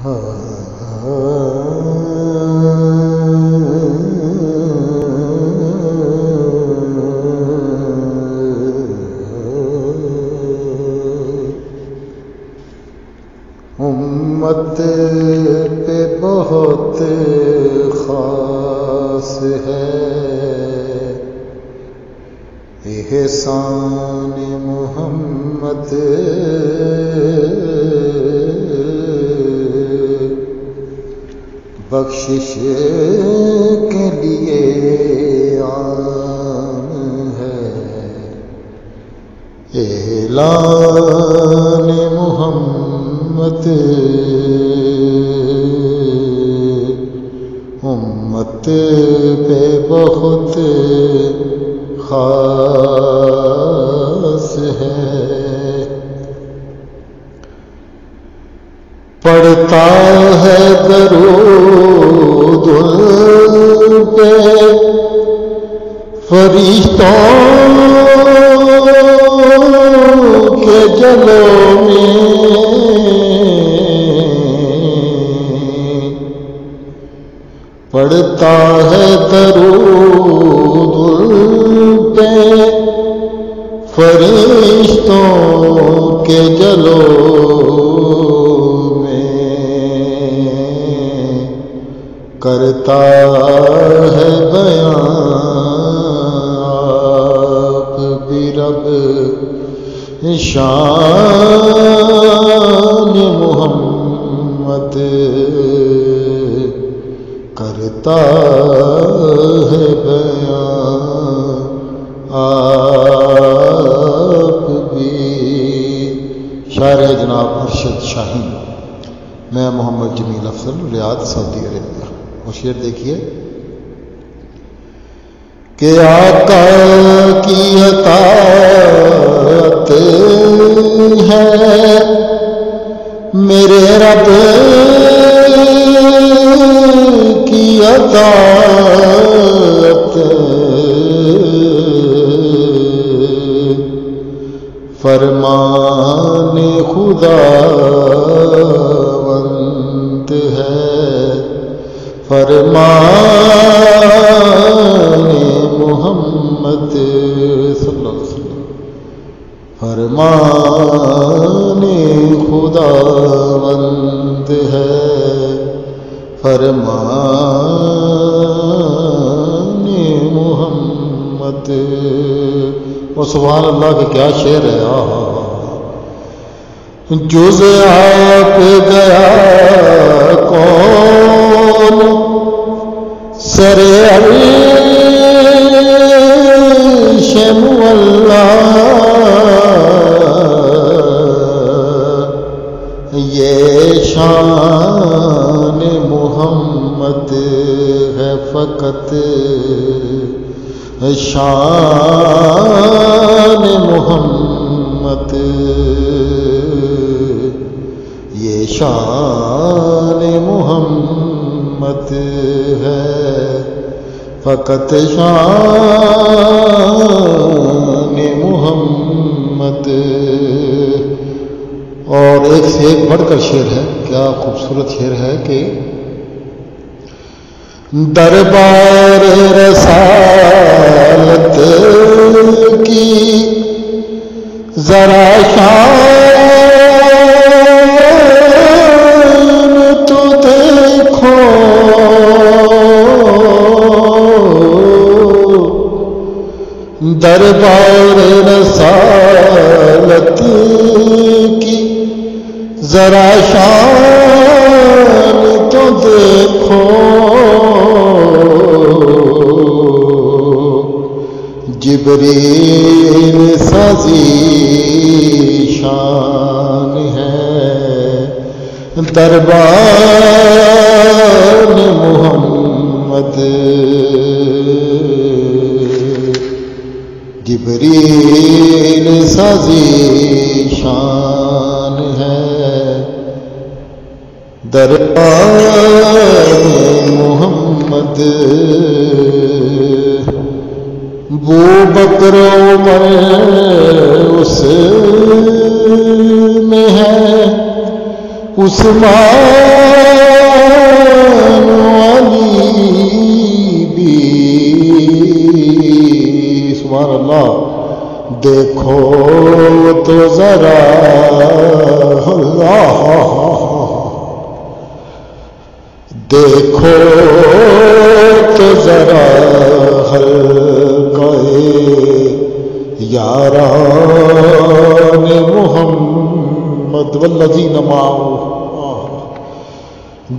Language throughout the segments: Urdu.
امت پہ بہت خاص ہے احسان محمد، بخشش کے لیے عام ہے اعلان محمد، امت پہ بہت خاص ہے۔ پڑھتا ہے درود پہ فرشتوں کے جلوں میں، پڑھتا ہے درود پہ فرشتوں کے جلوں میں، کرتا ہے بیان آپ بھی رب شان محمد، کرتا ہے بیان آپ بھی۔ شاعر ہے جناب ارشد شاہین، میں محمد جمیل افضل، ریاض سعودی عربیہ۔ وہ شعر دیکھیے کہ آقا کی اطاعت ہے میرے رب کی اطاعت، فرمان خداوند ہے، فرمان محمد صلی اللہ علیہ وسلم، فرمان خداوند ہے، فرمان محمد۔ اور سبحان اللہ کہ کیا شعر ہے! جز آپ گیا کون سر عرش مولا، یہ شان محمد ہے فقط، شان محمد، یہ شان محمد ہے فقط، شان محمد۔ اور ایک سے ایک بڑھ کر شعر ہے، کیا خوبصورت شعر ہے کہ دربار رسالت کی ذرا شان تو دیکھو، دربار رسالت کی ذرا شان تو دیکھو، جبریل سازی شان ہے دربار محمد، جبریل سازی شان ہے دربار محمد۔ بو بکر عمر اس میں ہے عثمان علی بھی سبحان اللہ دیکھو تو ذرا اللہ دیکھو تو ذرا حلقہ یاران محمد والذین معه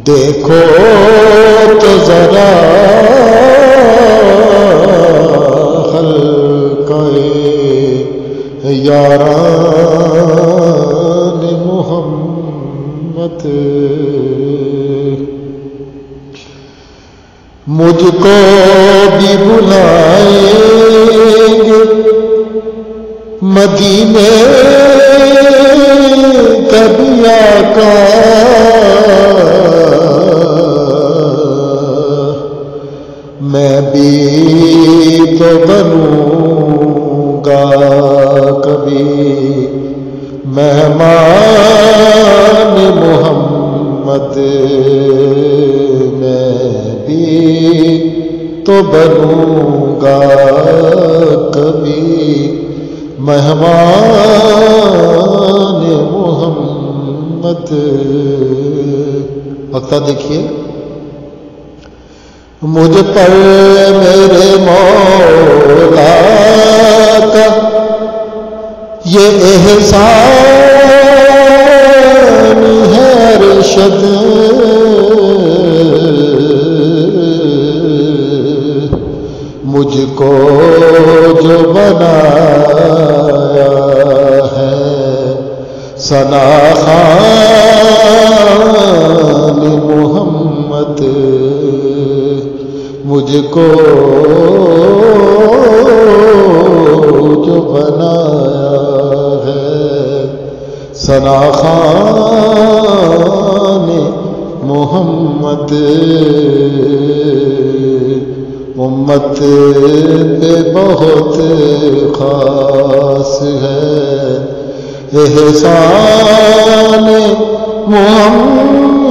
دیکھو تو ذرا حلقہ یاران محمد مجھ کو بھی بلائیں گے مدینے کبھی آقا میں بھی تو بنوں گا کبھی مہمان محمد تو بنوں گا کبھی مہمان محمد. وقتہ دیکھیے مجھ پر میرے مولا کا یہ احسان ہے ارشد مجھ کو جو بنایا ہے ثنا خان محمد مجھ کو جو بنایا ہے ثنا خان محمد امت پہ بہت خاص ہے احسان محمد